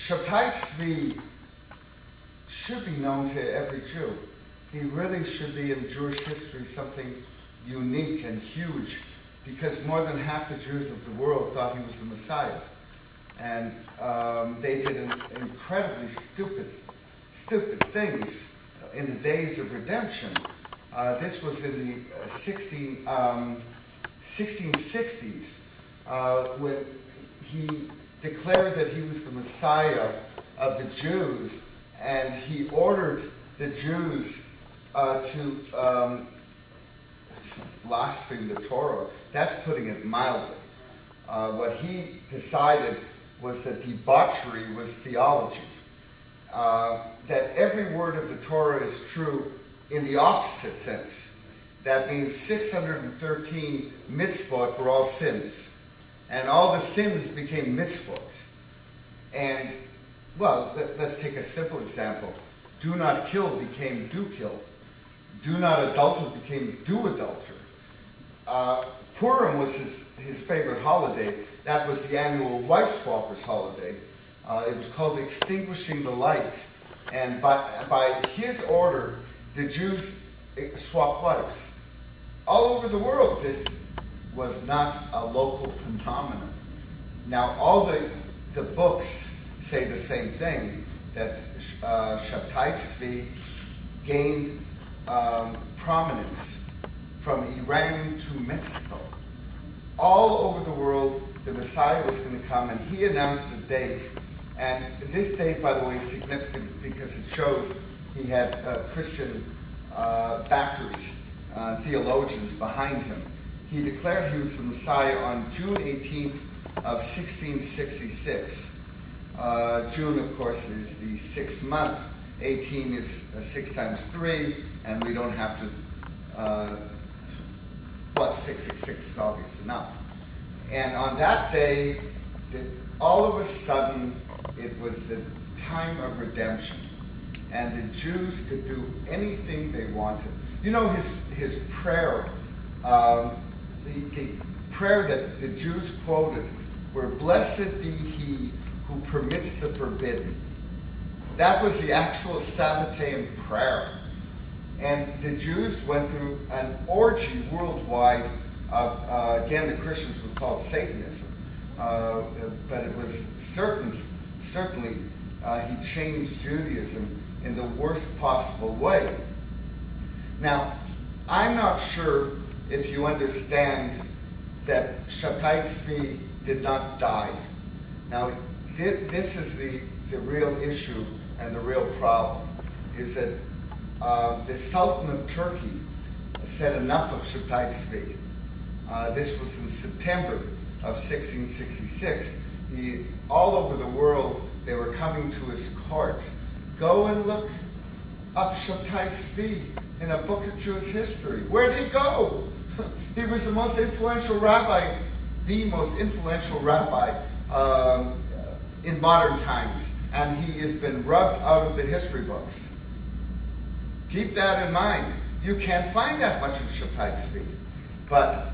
Shabtai Tzvi should be known to every Jew. He really should be in Jewish history something unique and huge, because more than half the Jews of the world thought he was the Messiah. And they did incredibly stupid things in the days of redemption. This was in the 1660s, when he declared that he was the Messiah of the Jews, and he ordered the Jews to blaspheme the Torah. That's putting it mildly. What he decided was that debauchery was theology. That every word of the Torah is true in the opposite sense. That means 613 mitzvot were all sins. And all the sins became mitzvot. And, well, let's take a simple example. Do not kill became do kill. Do not adulter became do adulter. Purim was his favorite holiday. That was the annual wife swappers holiday. It was called extinguishing the lights. And by his order, the Jews swapped wives. All over the world, this was not a local phenomenon. Now, all the books say the same thing, that Shabtai Tzvi gained prominence from Iran to Mexico. All over the world, the Messiah was going to come, and he announced the date. And this date, by the way, is significant because it shows he had Christian backers, theologians behind him. He declared he was the Messiah on June 18th of 1666. June, of course, is the 6th month. 18 is 6 times 3, and we don't have to, 666 is obvious enough. And on that day, all of a sudden, it was the time of redemption. And the Jews could do anything they wanted. You know his prayer, the prayer that the Jews quoted were, "Blessed be he who permits the forbidden." That was the actual Sabbatean prayer. And the Jews went through an orgy worldwide of, again, the Christians would call it Satanism. But it was certainly he changed Judaism in the worst possible way. Now, I'm not sure if you understand that Shabtai Tzvi did not die. Now, this is the real issue and the real problem, is that the Sultan of Turkey said enough of Shabtai Tzvi. This was in September of 1666. All over the world, they were coming to his court. Go and look up Shabtai Tzvi in a book of Jewish history. Where did he go? He was the most influential rabbi in modern times, and he has been rubbed out of the history books. Keep that in mind. You can't find that much of Shabtai Tzvi. But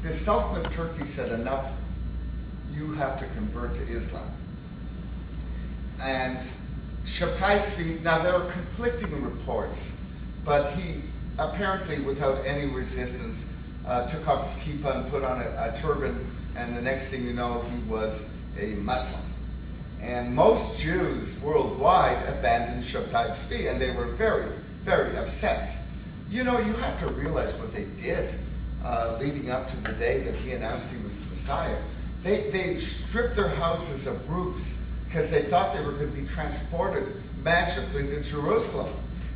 the Sultan of Turkey said, enough, you have to convert to Islam. And Shabtai Tzvi, now there are conflicting reports, but he apparently, without any resistance, took off his kippah and put on a turban, and the next thing you know, he was a Muslim. And most Jews worldwide abandoned Shabtai Tzvi, and they were very, very upset. You know, you have to realize what they did leading up to the day that he announced he was the Messiah. They stripped their houses of roofs because they thought they were going to be transported magically to Jerusalem.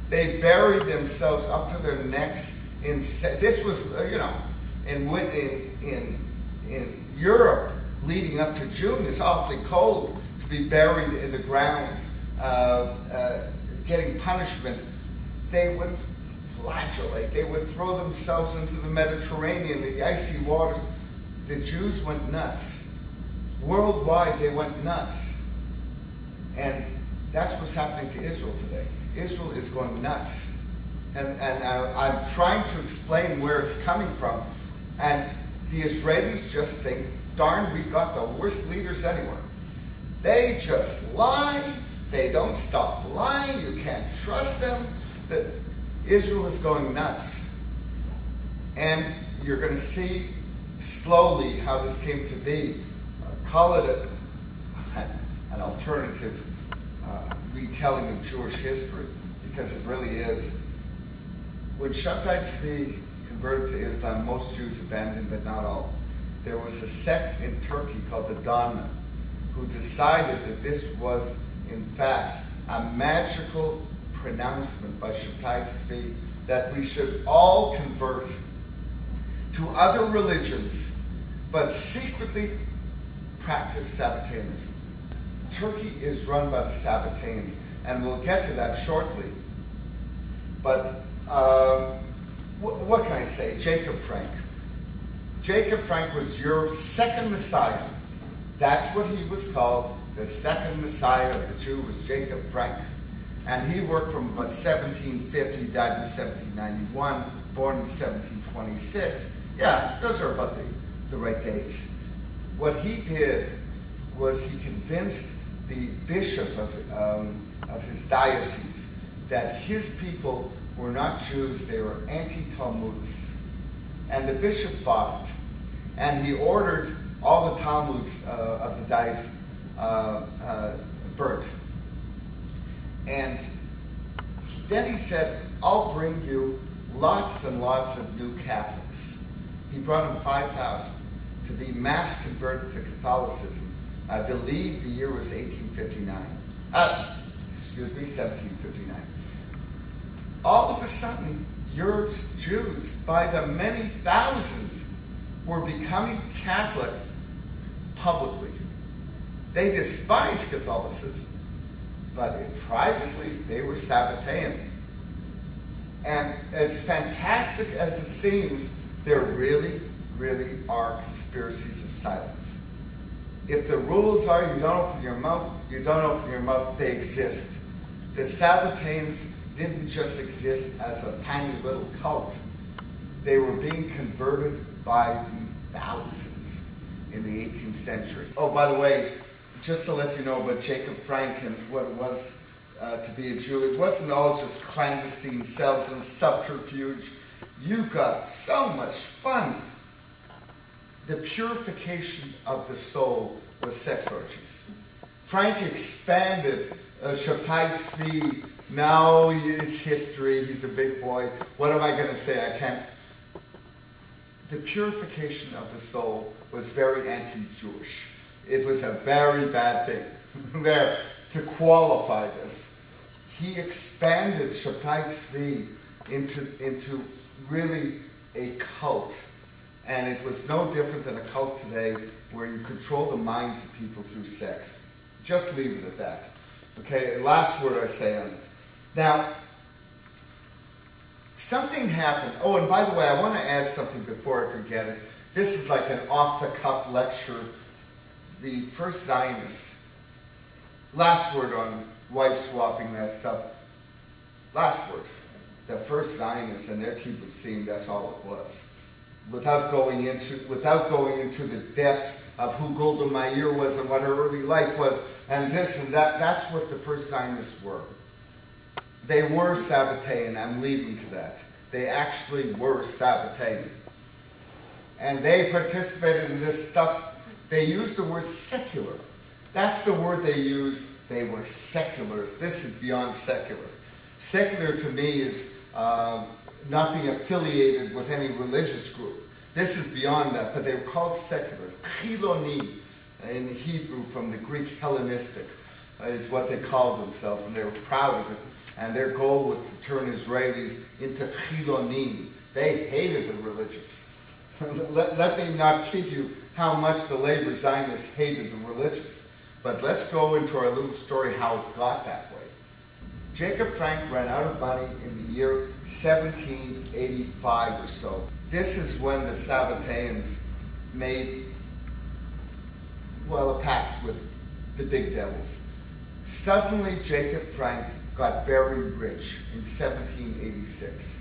They buried themselves up to their necks in. This was, in Europe leading up to June. It's awfully cold to be buried in the ground, getting punishment. They would flagellate. They would throw themselves into the Mediterranean, the icy waters. The Jews went nuts. Worldwide, they went nuts. And that's what's happening to Israel today. Israel is going nuts. And I'm trying to explain where it's coming from. And the Israelis just think, darn, we got the worst leaders anywhere. They just lie. They don't stop lying. You can't trust them. Israel is going nuts. And you're going to see slowly how this came to be. Call it an alternative retelling of Jewish history, because it really is. When Shabtai Tzvi converted to Islam, most Jews abandoned, but not all. There was a sect in Turkey called the Dharma, who decided that this was, in fact, a magical pronouncement by Shabtai Tzvi that we should all convert to other religions, but secretly practice Sabbateanism. Turkey is run by the Sabbateans, and we'll get to that shortly. But what can I say? Jacob Frank. Jacob Frank was Europe's second Messiah. That's what he was called. The second Messiah of the Jew was Jacob Frank. And he worked from 1750, died in 1791, born in 1726. Yeah, those are about the right dates. What he did was he convinced the bishop of his diocese that his people were not Jews, they were anti-Talmudists. And the bishop bought it. And he ordered all the Talmuds of the diocese burnt. And then he said, I'll bring you lots and lots of new Catholics. He brought them 5,000 to be mass converted to Catholicism. I believe the year was 1859. 1759. All of a sudden, Europe's Jews, by the many thousands, were becoming Catholic publicly. They despised Catholicism, but privately, they were Sabbatean. And as fantastic as it seems, there really, really are conspiracies of silence. If the rules are you don't open your mouth, you don't open your mouth, they exist. The Sabbateans didn't just exist as a tiny little cult. They were being converted by the thousands in the 18th century. Oh, by the way, just to let you know about Jacob Frank and what it was to be a Jew, it wasn't all just clandestine cells and subterfuge. You got so much fun. The purification of the soul was sex orgies. Frank expanded Shabtai Tzvi. Now it's history. He's a big boy. What am I going to say? I can't. The purification of the soul was very anti-Jewish. It was a very bad thing. There, to qualify this, he expanded Shabtai Tzvi into really a cult. And it was no different than a cult today where you control the minds of people through sex. Just leave it at that. Okay, last word I say on it. Now, something happened. Oh, and by the way, I want to add something before I forget it. This is like an off-the-cuff lecture. The first Zionists. Last word on wife swapping, that stuff. Last word. The first Zionists and their kibbutz, that's all it was. Without going into the depths of who Golda Meir was and what her early life was, and this and that, that's what the first Zionists were. They were Sabbatean, I'm leading to that. They actually were Sabbatean. And they participated in this stuff. They used the word secular. That's the word they used. They were seculars. This is beyond secular. Secular to me is not being affiliated with any religious group. This is beyond that, but they were called secular. Chiloni, in Hebrew from the Greek Hellenistic, is what they called themselves, and they were proud of it. And their goal was to turn Israelis into Chilonim. They hated the religious. Let me not kid you how much the labor Zionists hated the religious. But let's go into our little story how it got that way. Jacob Frank ran out of money in the year 1785 or so. This is when the Sabbateans made, well, a pact with the big devils. Suddenly, Jacob Frank got very rich in 1786.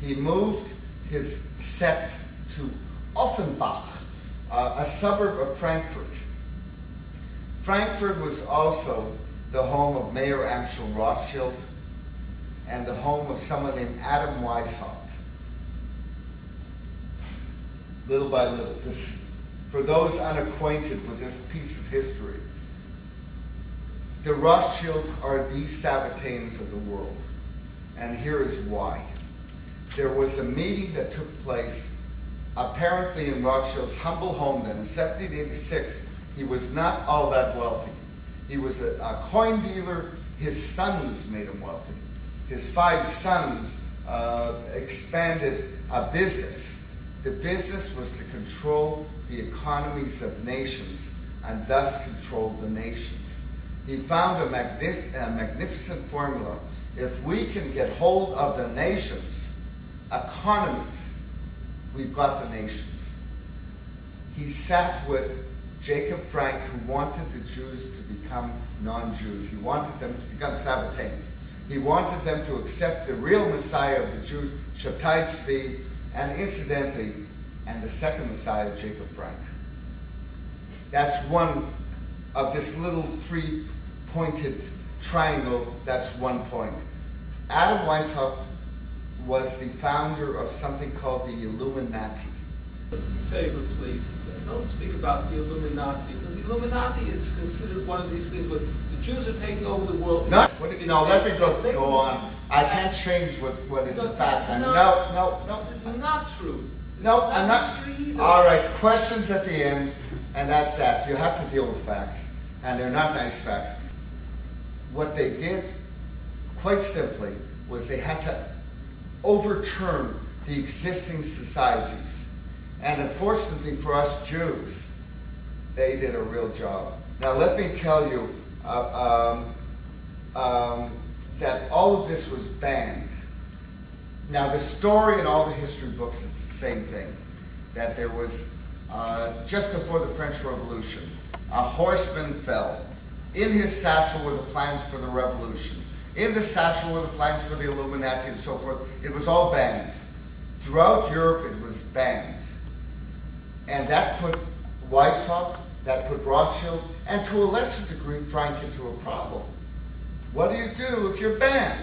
He moved his sect to Offenbach, a suburb of Frankfurt. Frankfurt was also the home of Mayor Amschel Rothschild and the home of someone named Adam Weishaupt. Little by little, for those unacquainted with this piece of history, the Rothschilds are the Sabbateans of the world. And here is why. There was a meeting that took place apparently in Rothschild's humble home then. In 1786, he was not all that wealthy. He was a coin dealer. His sons made him wealthy. His 5 sons expanded a business. The business was to control the economies of nations and thus control the nations. He found a magnificent formula. If we can get hold of the nations' economies, we've got the nations. He sat with Jacob Frank, who wanted the Jews to become non-Jews. He wanted them to become Sabbateans. He wanted them to accept the real Messiah of the Jews, Shabtai Tzvi, and incidentally, and the second Messiah, Jacob Frank. That's one of this little 3-pointed triangle. That's one point. Adam Weishaupt was the founder of something called the Illuminati. Favor, please. Don't speak about the Illuminati, because the Illuminati is considered one of these things where the Jews are taking over the world. No, let me go on. I can't change what is the fact. No. This is not true. No, I'm not. All right, questions at the end, and that's that. You have to deal with facts, and they're not nice facts. What they did, quite simply, was they had to overturn the existing societies. And unfortunately for us Jews, they did a real job. Now let me tell you that all of this was banned. Now the story in all the history books is the same thing, that there was, just before the French Revolution, a horseman fell. In his satchel were the plans for the revolution. In the satchel were the plans for the Illuminati and so forth. It was all banned. Throughout Europe it was banned. And that put Weishaupt, that put Rothschild, and to a lesser degree Frank into a problem. What do you do if you're banned?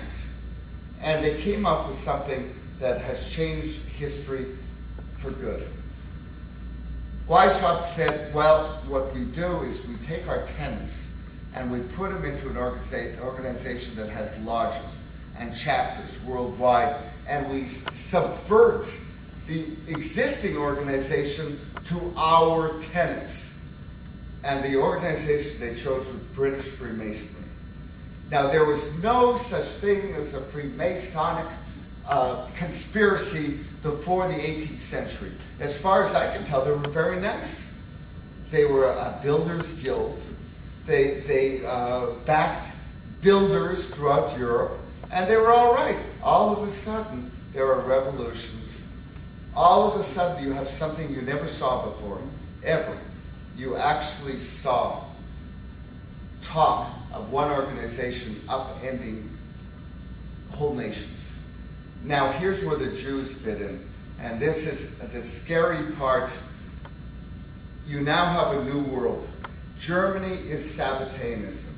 And they came up with something that has changed history for good. Weishaupt said, well, what we do is we take our tenants and we put them into an organization that has lodges and chapters worldwide, and we subvert the existing organization to our tenants. And the organization they chose was British Freemasonry. Now, there was no such thing as a Freemasonic conspiracy before the 18th century. As far as I can tell, they were very nice. They were a builders' guild. They backed builders throughout Europe, and they were all right. All of a sudden, there are revolutions. All of a sudden, you have something you never saw before, ever. You actually saw talk of one organization upending whole nations. Now, here's where the Jews fit in, and this is the scary part. You now have a new world. Germany is Sabbateanism.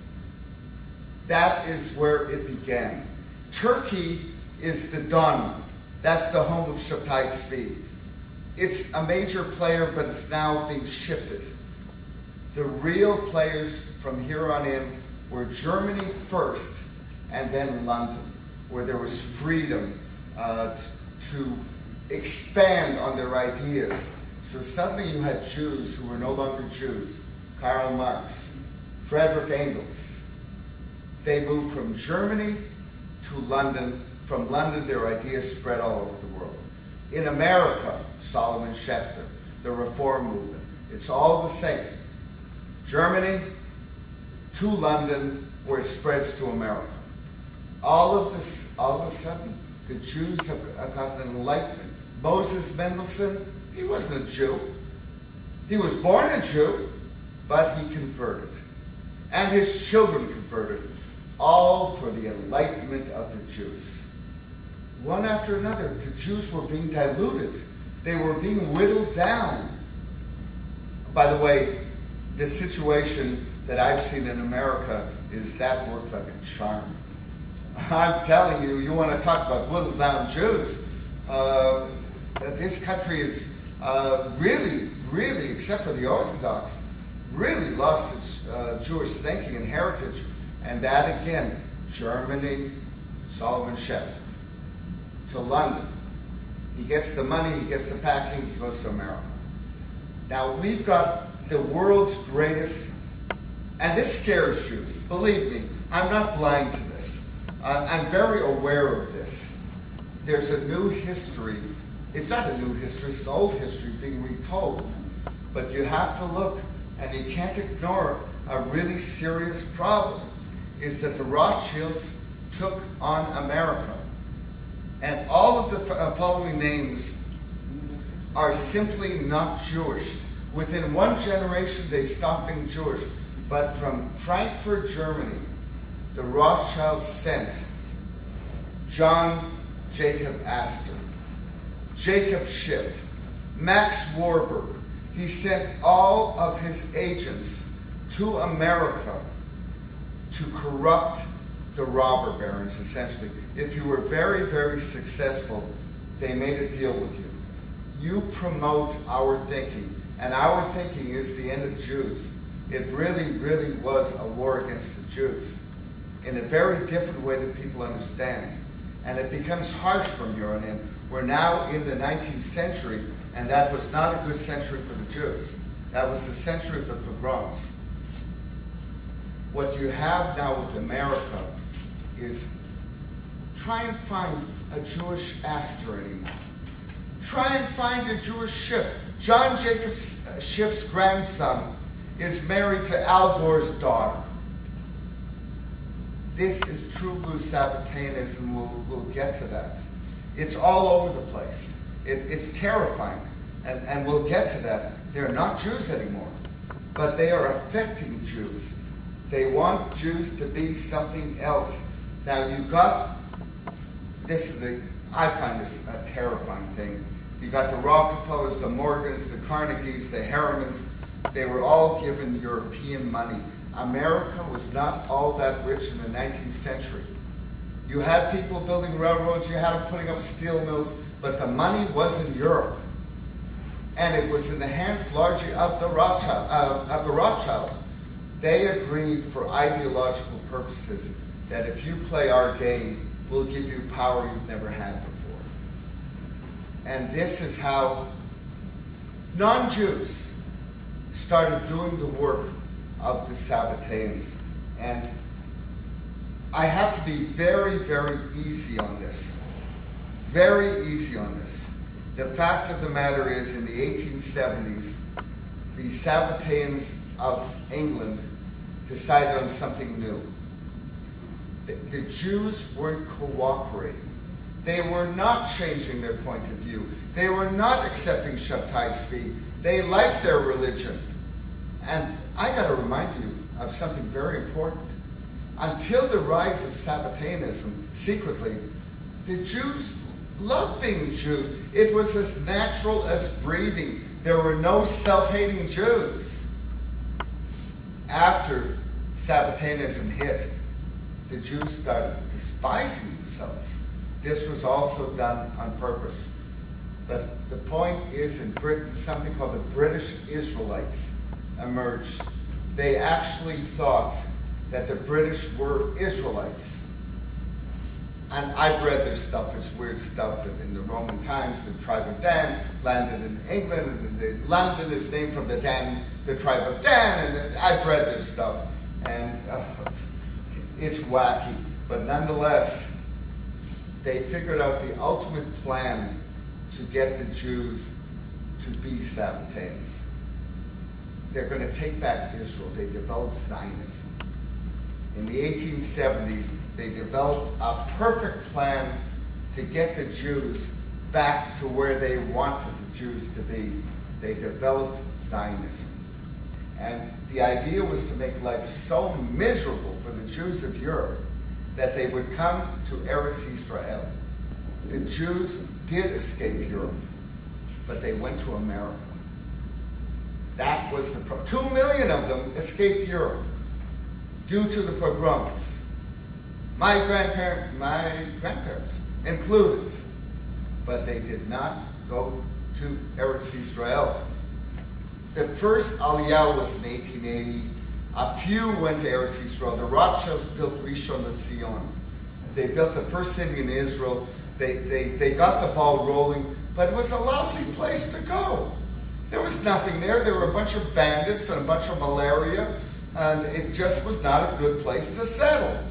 That is where it began. Turkey is the Don. That's the home of Shabtai Tzvi. It's a major player, but it's now being shifted. The real players from here on in were Germany first, and then London, where there was freedom to expand on their ideas. So suddenly you had Jews who were no longer Jews. Karl Marx, Friedrich Engels. They moved from Germany to London. From London, their ideas spread all over the world. In America, Solomon Schechter, the Reform movement. It's all the same. Germany to London, where it spreads to America. All of a sudden, the Jews have got an enlightenment. Moses Mendelssohn, he wasn't a Jew. He was born a Jew, but he converted. And his children converted, all for the enlightenment of the Jews. One after another, the Jews were being diluted. They were being whittled down. By the way, the situation that I've seen in America is that worked like a charm. I'm telling you, you want to talk about whittled down Jews, this country is really, except for the Orthodox, really lost its Jewish thinking and heritage. And that again, Germany, Solomon Shepherd, to London. He gets the money, he gets the packing, he goes to America. Now we've got the world's greatest, and this scares Jews, believe me, I'm not blind to this. I'm very aware of this. There's a new history. It's not a new history, it's an old history being retold. But you have to look, and you can't ignore a really serious problem, is that the Rothschilds took on America. And all of the following names are simply not Jewish. Within one generation, they stopped being Jewish. But from Frankfurt, Germany, the Rothschilds sent John Jacob Astor, Jacob Schiff, Max Warburg. He sent all of his agents to America to corrupt the robber barons, essentially. If you were very successful, they made a deal with you. You promote our thinking, and our thinking is the end of Jews. It really was a war against the Jews in a very different way that people understand. And it becomes harsh from here on in. We're now in the 19th century, and that was not a good century for the Jews. That was the century of the pogroms. What you have now with America is try and find a Jewish Astor anymore. Try and find a Jewish Schiff. John Jacob Schiff's grandson is married to Al Gore's daughter. This is true blue Sabbateanism. We'll get to that. It's all over the place. It's terrifying. And we'll get to that. They're not Jews anymore, but they are affecting Jews. They want Jews to be something else. Now you've got, I find this a terrifying thing. You got the Rockefellers, the Morgans, the Carnegies, the Harrimans. They were all given European money. America was not all that rich in the 19th century. You had people building railroads, you had them putting up steel mills, but the money was in Europe. And it was in the hands largely of the Rothschilds. They agreed for ideological purposes that if you play our game, we'll give you power you've never had before. And this is how non-Jews started doing the work of the Sabbateans. And I have to be very easy on this. Very easy on this. The fact of the matter is, in the 1870s, the Sabbateans of England decided on something new. The Jews weren't cooperating. They were not changing their point of view. They were not accepting Shabbatai's fee. They liked their religion. And I got to remind you of something very important. Until the rise of Sabbateanism, secretly, the Jews loved being Jews. It was as natural as breathing. There were no self-hating Jews. After Sabbateanism hit, the Jews started despising themselves. This was also done on purpose. But the point is, in Britain, something called the British Israelites emerged. They actually thought that the British were Israelites. And I've read their stuff, it's weird stuff. In the Roman times, the tribe of Dan landed in England, and London is named from the tribe of Dan, and I've read their stuff. And it's wacky, but nonetheless, they figured out the ultimate plan to get the Jews to be Sabbateans. They're going to take back Israel. They developed Zionism. In the 1870s, they developed a perfect plan to get the Jews back to where they wanted the Jews to be. They developed Zionism. And the idea was to make life so miserable for the Jews of Europe that they would come to Eretz Israel. The Jews did escape Europe, but they went to America. That was the problem. 2 million of them escaped Europe. due to the pogroms. My grandparents included, but they did not go to Eretz Israel. The first Aliyah was in 1880. A few went to Eretz Israel. The Rothschilds built Rishon LeZion. They built the first city in Israel. They got the ball rolling, but it was a lousy place to go. There was nothing there. There were a bunch of bandits and a bunch of malaria, and it just was not a good place to settle.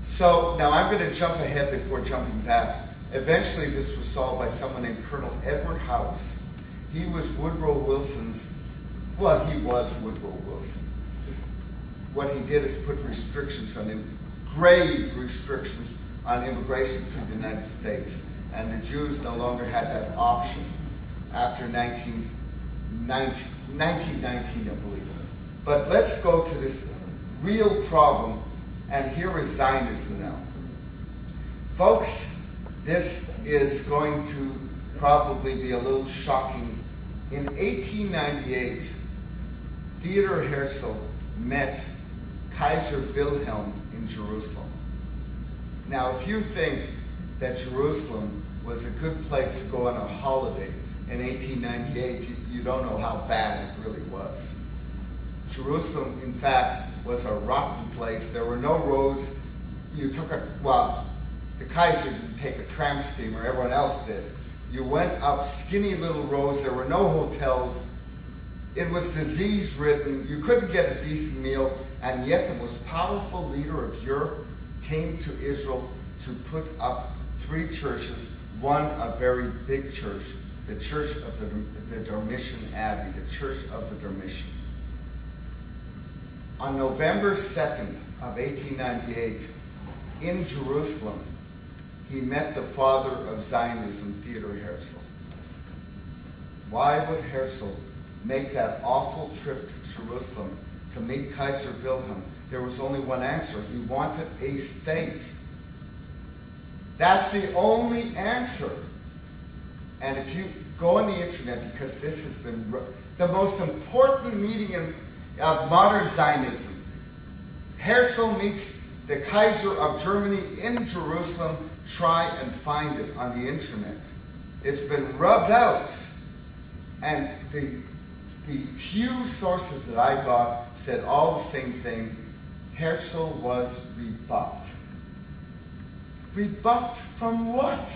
So now I'm going to jump ahead before jumping back. Eventually this was solved by someone named Colonel Edward House. He was Woodrow Wilson's, well, he was Woodrow Wilson. What he did is put restrictions on him, grave restrictions on immigration to the United States. And the Jews no longer had that option after 1919, I believe. But let's go to this real problem, and here is Zionism now. Folks, this is going to probably be a little shocking. In 1898, Theodor Herzl met Kaiser Wilhelm in Jerusalem. Now, if you think that Jerusalem was a good place to go on a holiday in 1898, you don't know how bad it really was. Jerusalem, in fact, was a rotten place. There were no roads. You took the Kaiser didn't take a tramp steamer, everyone else did. You went up skinny little roads. There were no hotels. It was disease-ridden. You couldn't get a decent meal, and yet the most powerful leader of Europe came to Israel to put up 3 churches, one a very big church, the Church of the Dormition Abbey, the Church of the Dormition. On November 2nd of 1898, in Jerusalem, he met the father of Zionism, Theodor Herzl. Why would Herzl make that awful trip to Jerusalem to meet Kaiser Wilhelm? There was only one answer. He wanted a state. That's the only answer. And if you go on the internet, because this has been the most important meeting of modern Zionism, Herzl meets the Kaiser of Germany in Jerusalem. Try and find it on the internet. It's been rubbed out. And the few sources that I got said all the same thing. Herzl was rebuffed. Rebuffed from what?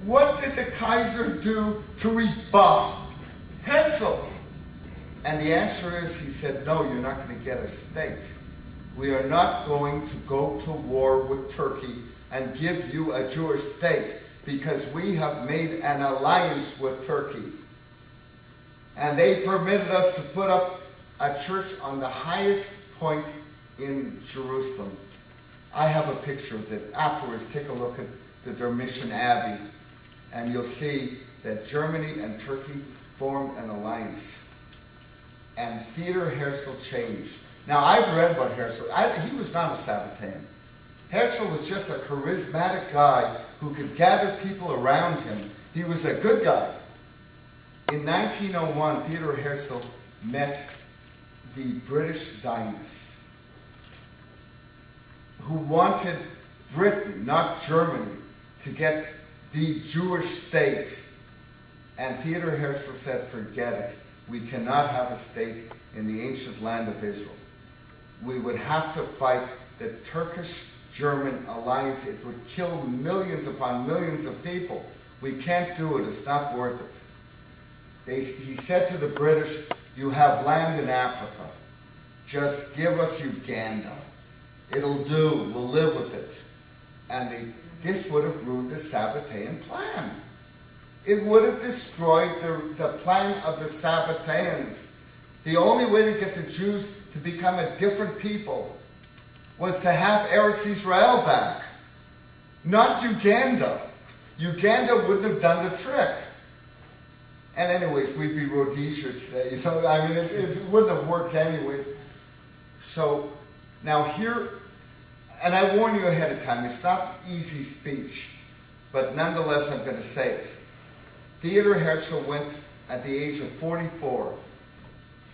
What did the Kaiser do to rebuff Herzl? And the answer is, he said, no, you're not going to get a state. We are not going to go to war with Turkey and give you a Jewish state because we have made an alliance with Turkey. And they permitted us to put up a church on the highest point in Jerusalem. I have a picture of it. Afterwards, take a look at the Dormition Abbey, and you'll see that Germany and Turkey formed an alliance. And Theodor Herzl changed. Now, I've read about Herzl. He was not a Sabbatean. Herzl was just a charismatic guy who could gather people around him. He was a good guy. In 1901, Theodor Herzl met the British Zionists who wanted Britain, not Germany, to get the Jewish state. And Theodor Herzl said, forget it. We cannot have a state in the ancient land of Israel. We would have to fight the Turkish-German alliance. It would kill millions upon millions of people. We can't do it. It's not worth it. He said to the British, you have land in Africa. Just give us Uganda. It'll do. We'll live with it. And this would have ruined the Sabbatean plan. It would have destroyed the plan of the Sabbateans. The only way to get the Jews to become a different people was to have Eretz Israel back, not Uganda. Uganda wouldn't have done the trick. And anyways, we'd be Rhodesia today. You know, I mean, it wouldn't have worked anyways. So now here, and I warn you ahead of time, it's not easy speech, but nonetheless, I'm going to say it. Theodor Herzl went at the age of 44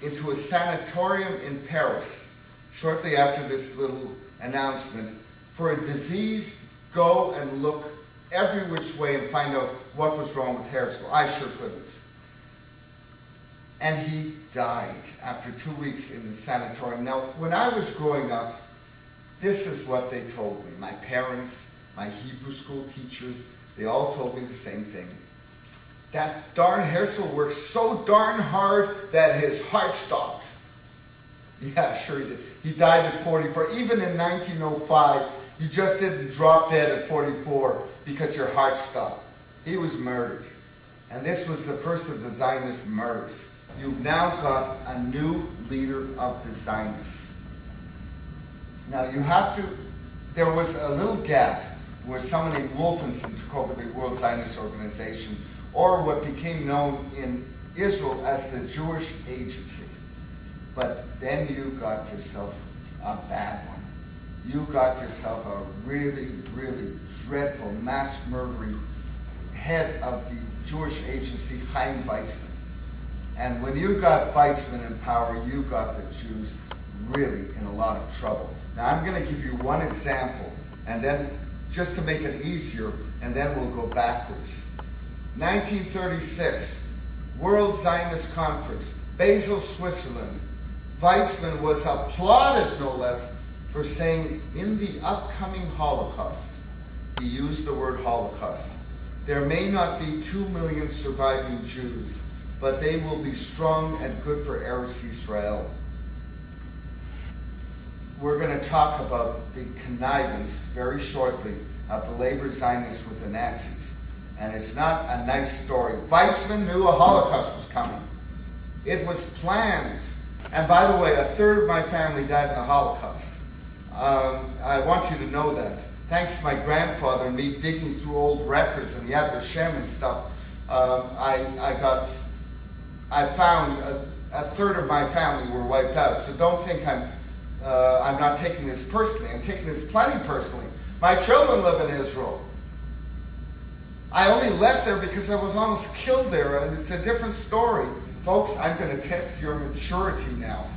into a sanatorium in Paris shortly after this little announcement, for a disease, go and look every which way and find out what was wrong with Herzl. I sure couldn't. And he died after 2 weeks in the sanatorium. Now, when I was growing up, this is what they told me. My parents, my Hebrew school teachers, they all told me the same thing. That darn Herzl worked so darn hard that his heart stopped. Yeah, sure he did. He died at 44. Even in 1905, you just didn't drop dead at 44 because your heart stopped. He was murdered. And this was the first of the Zionist murders. You've now got a new leader of the Zionists. Now you have to, there was a little gap where someone named Wolfenson took over the World Zionist Organization, or what became known in Israel as the Jewish Agency. But then you got yourself a bad one. You got yourself a really, really dreadful mass murdering head of the Jewish Agency, Chaim Weizmann. And when you got Weizmann in power, you got the Jews really in a lot of trouble. Now I'm going to give you one example, and then just to make it easier, and then we'll go backwards. 1936, World Zionist Conference, Basel, Switzerland. Weizmann was applauded, no less, for saying, in the upcoming Holocaust, he used the word Holocaust, there may not be 2 million surviving Jews, but they will be strong and good for Eretz Israel. We're going to talk about the connivance very shortly of the labor Zionists with the Nazis. And it's not a nice story. Weizmann knew a Holocaust was coming. It was planned. And by the way, a third of my family died in the Holocaust. I want you to know that. Thanks to my grandfather and me digging through old records and Yad Vashem and stuff, I found a third of my family were wiped out. So don't think I'm not taking this personally. I'm taking this plenty personally. My children live in Israel. I only left there because I was almost killed there, and it's a different story. Folks, I'm going to test your maturity now.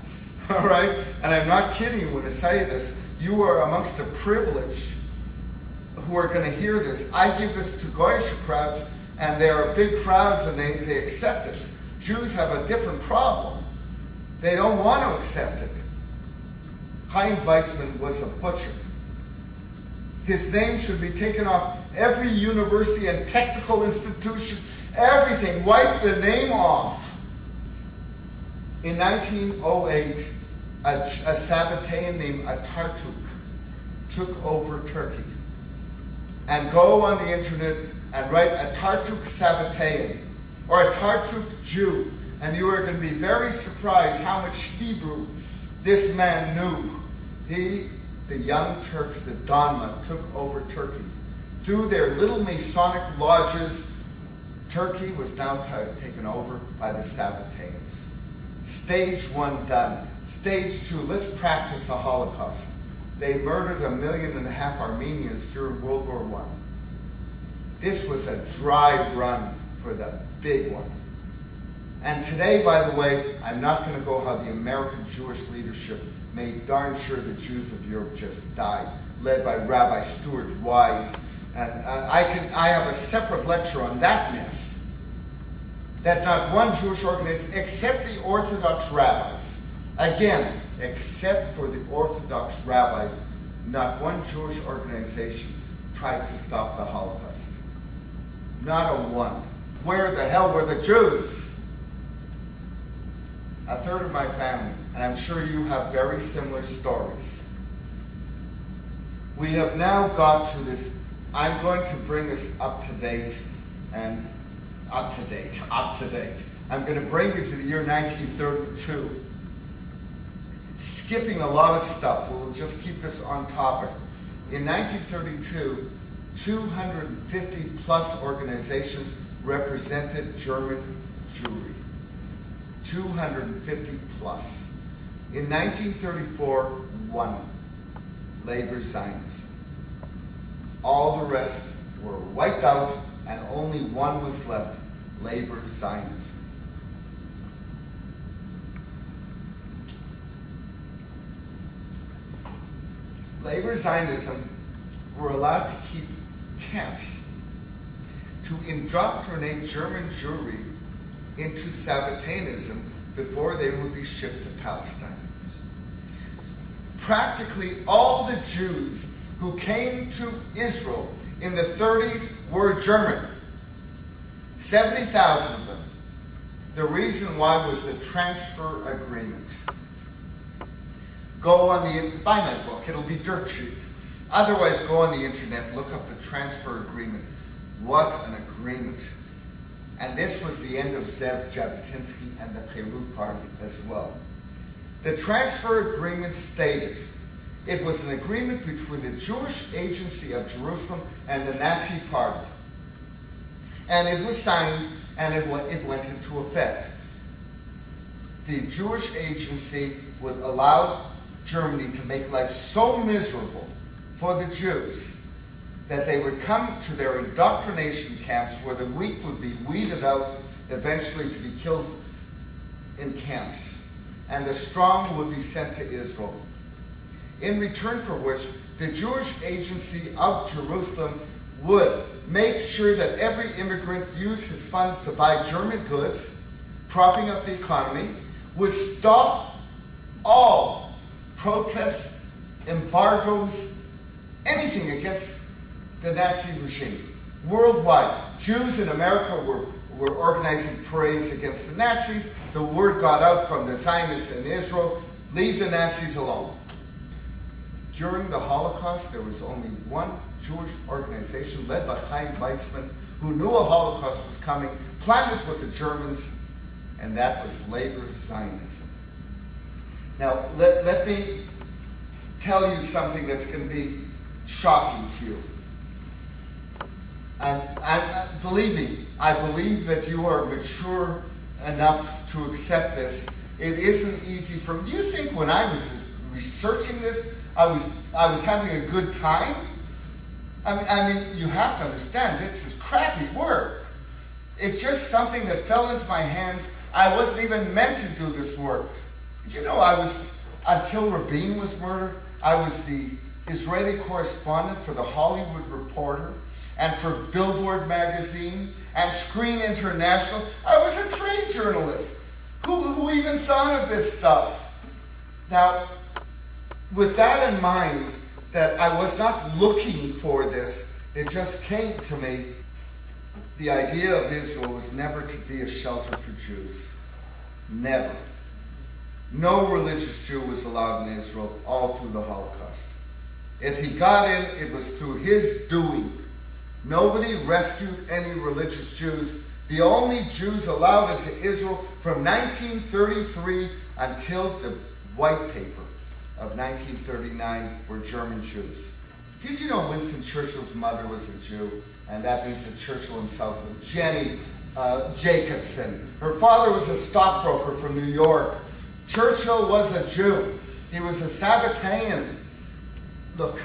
All right? And I'm not kidding when I say this. You are amongst the privileged who are going to hear this. I give this to Goyish crowds, and they are big crowds, and they accept this. Jews have a different problem. They don't want to accept it. Chaim Weizmann was a butcher. His name should be taken off every university and technical institution, everything. Wipe the name off. In 1908, a SABBATEAN named Atatürk took over Turkey. And go on the internet and write Atatürk SABBATEAN or Atatürk Jew, and you are going to be very surprised how much Hebrew this man knew. The Young Turks, the Donma, took over Turkey. Through their little Masonic lodges, Turkey was now taken over by the Sabbateans. Stage 1 done. Stage 2, let's practice a Holocaust. They murdered 1.5 million Armenians during World War I. This was a dry run for the big one. And today, by the way, I'm not going to go how the American Jewish leadership made darn sure the Jews of Europe just died, led by Rabbi Stuart Wise. And I have a separate lecture on that mess. That not one Jewish organization, except the Orthodox rabbis, again, except for the Orthodox rabbis, not one Jewish organization tried to stop the Holocaust. Not a one. Where the hell were the Jews? A third of my family, and I'm sure you have very similar stories. We have now got to this. I'm going to bring us up to date. I'm going to bring you to the year 1932. Skipping a lot of stuff, we'll just keep this on topic. In 1932, 250 plus organizations represented German Jewry. 250 plus. In 1934, 1, labor Zionism. All the rest were wiped out, and only 1 was left, labor Zionism. Labor Zionism were allowed to keep camps to indoctrinate German Jewry into Sabbateanism before they would be shipped to Palestine. Practically all the Jews who came to Israel in the 30s were German. 70,000 of them. The reason why was the transfer agreement. Go on buy my book, it'll be dirt cheap. Otherwise, go on the internet, look up the transfer agreement. What an agreement. And this was the end of Zev Jabotinsky and the Cherut Party as well. The transfer agreement stated it was an agreement between the Jewish Agency of Jerusalem and the Nazi Party. And it was signed and it went into effect. The Jewish Agency would allow Germany to make life so miserable for the Jews that they would come to their indoctrination camps where the weak would be weeded out, eventually to be killed in camps, and the strong would be sent to Israel. In return for which, the Jewish Agency of Jerusalem would make sure that every immigrant used his funds to buy German goods, propping up the economy, would stop all protests, embargoes, anything against the Nazi regime. Worldwide, Jews in America were organizing parades against the Nazis. The word got out from the Zionists in Israel, leave the Nazis alone. During the Holocaust, there was only one Jewish organization led by Chaim Weizmann who knew a Holocaust was coming, planned it with the Germans, and that was Labor Zionism. Now, let me tell you something that's going to be shocking to you. And believe me, I believe that you are mature enough to accept this. It isn't easy for me. Do you think when I was researching this, I was having a good time? I mean, you have to understand, this is crappy work. It's just something that fell into my hands. I wasn't even meant to do this work. You know, until Rabin was murdered, I was the Israeli correspondent for the Hollywood Reporter and for Billboard magazine and Screen International. I was a trade journalist. Who even thought of this stuff? Now, with that in mind, that I was not looking for this, it just came to me. The idea of Israel was never to be a shelter for Jews. Never. No religious Jew was allowed in Israel all through the Holocaust. If he got in, it was through his doing. Nobody rescued any religious Jews. The only Jews allowed into Israel from 1933 until the White Paper of 1939 were German Jews. Did you know Winston Churchill's mother was a Jew? And that means that Churchill himself was Jenny Jacobson. Her father was a stockbroker from New York. Churchill was a Jew. He was a Sabbatean. Look,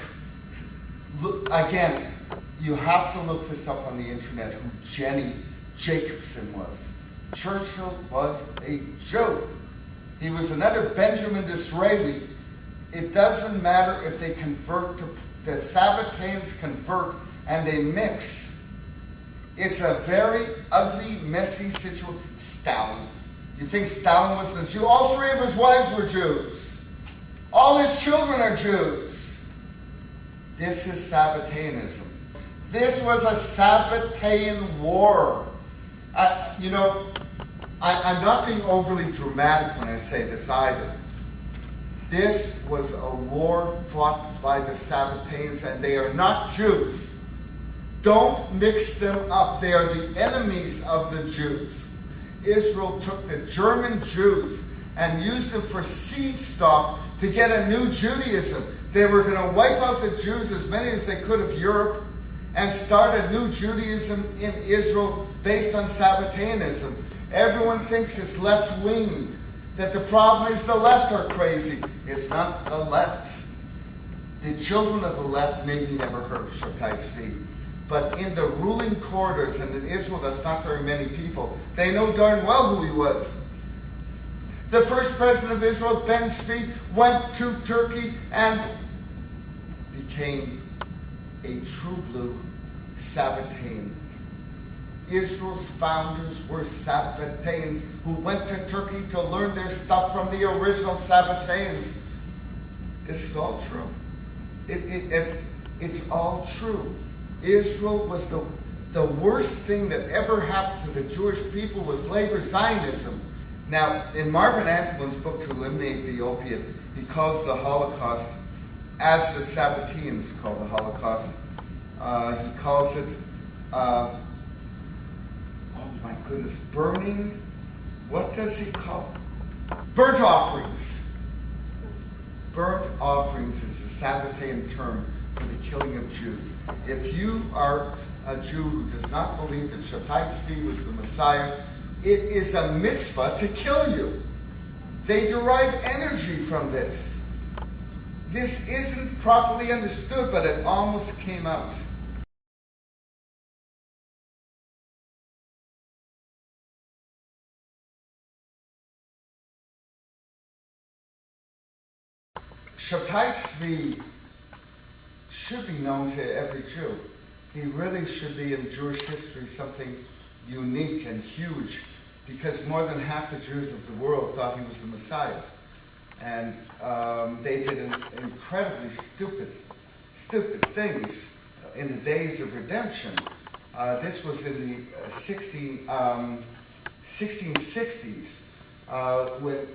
again, you have to look this up on the internet, who Jenny Jacobson was. Churchill was a Jew. He was another Benjamin Disraeli. It doesn't matter if they convert to, the Sabbateans convert and they mix. It's a very ugly, messy situation. Stalin. You think Stalin was a Jew? All three of his wives were Jews. All his children are Jews. This is Sabbateanism. This was a Sabbatean war. I'm not being overly dramatic when I say this either. This was a war fought by the Sabbateans, and they are not Jews. Don't mix them up. They are the enemies of the Jews. Israel took the German Jews and used them for seed stock to get a new Judaism. They were going to wipe out the Jews, as many as they could, of Europe, and start a new Judaism in Israel based on Sabbateanism. Everyone thinks it's left-wing, that the problem is the left are crazy. It's not the left. The children of the left maybe never heard of Shaddai Tzvi. But in the ruling quarters, and in Israel that's not very many people, they know darn well who he was. The first president of Israel, Ben Tzvi, went to Turkey and became a true blue Sabbatean. Israel's founders were Sabbateans who went to Turkey to learn their stuff from the original Sabbateans. This is all true. It's all true. Israel was the worst thing that ever happened to the Jewish people was labor Zionism. Now, in Marvin Antelman's book, To Eliminate the Opiate, he calls the Holocaust, as the Sabbateans call the Holocaust, he calls it, oh my goodness, burning, what does he call it? Burnt offerings. Burnt offerings is the Sabbatean term for the killing of Jews. If you are a Jew who does not believe that Shabbat Tzvi was the Messiah, it is a mitzvah to kill you. They derive energy from this. This isn't properly understood, but it almost came out. Shabbat Tzvi should be known to every Jew. He really should be in Jewish history something unique and huge, because more than half the Jews of the world thought he was the Messiah. And they did incredibly stupid things in the days of redemption. This was in the 1660s, when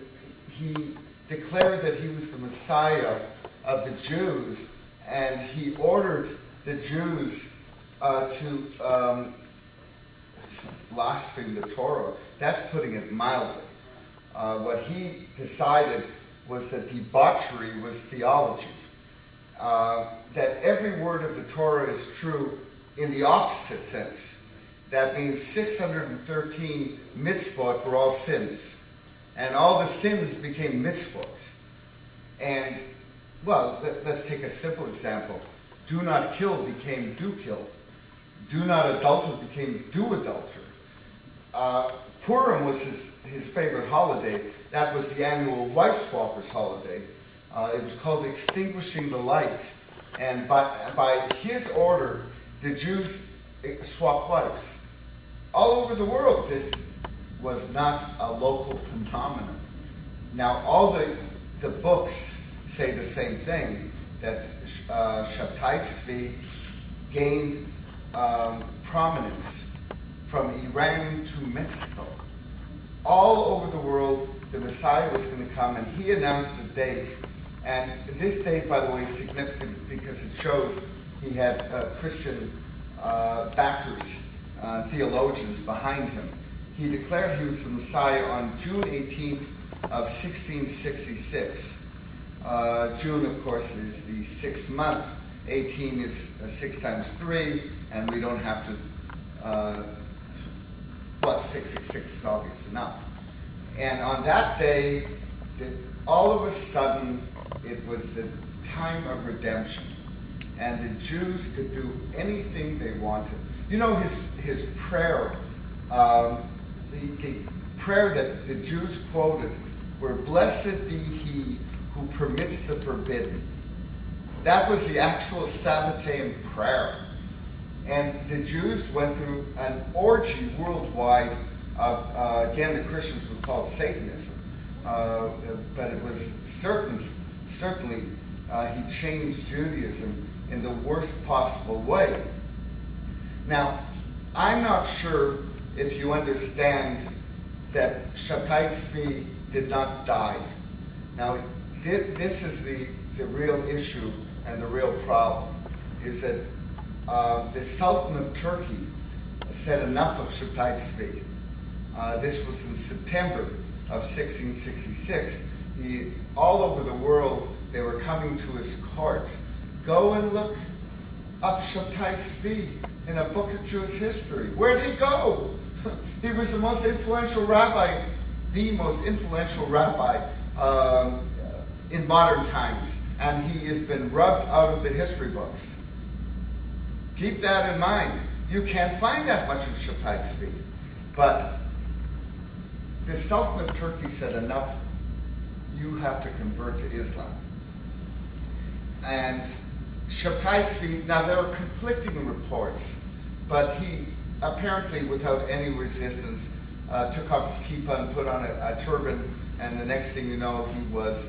he declared that he was the Messiah of the Jews, and he ordered the Jews to blaspheme the Torah. That's putting it mildly. What he decided was that debauchery was theology. That every word of the Torah is true in the opposite sense. That means 613 mitzvot were all sins. And all the sins became mitzvot. And, well, let's take a simple example. Do not kill became do kill. Do not adulter became do adulter. Purim was his favorite holiday. That was the annual wife swappers holiday. It was called extinguishing the light. And by his order, the Jews swapped wives. All over the world, this was not a local phenomenon. Now, all the books say the same thing, that Shabtai Tzvi gained prominence from Iran to Mexico. All over the world, the Messiah was going to come, and he announced the date. And this date, by the way, is significant because it shows he had Christian backers, theologians behind him. He declared he was the Messiah on June 18th of 1666. June, of course, is the 6th month. 18 is 6 times 3, and we don't have to, well, 666 is obvious enough. And on that day, all of a sudden, it was the time of redemption. And the Jews could do anything they wanted. You know his prayer, the prayer that the Jews quoted were, "Blessed be he who permits the forbidden." That was the actual Sabbatean prayer. And the Jews went through an orgy worldwide of, again, the Christians would call it Satanism. But it was certainly, he changed Judaism in the worst possible way. Now, I'm not sure if you understand that Shabtai Tzvi did not die. Now, this is the real issue and the real problem, is that the Sultan of Turkey said enough of Shabtai Tzvi. This was in September of 1666. All over the world, they were coming to his court. Go and look up Shabtai Tzvi in a book of Jewish history. Where did he go? He was the most influential rabbi, in modern times, and he has been rubbed out of the history books. Keep that in mind. You can't find that much of Shabtai Tzvi. But the Sultan of Turkey said, enough, you have to convert to Islam. And Shabtai's feet, now there are conflicting reports, but he apparently, without any resistance, took off his kippah and put on a turban, and the next thing you know, he was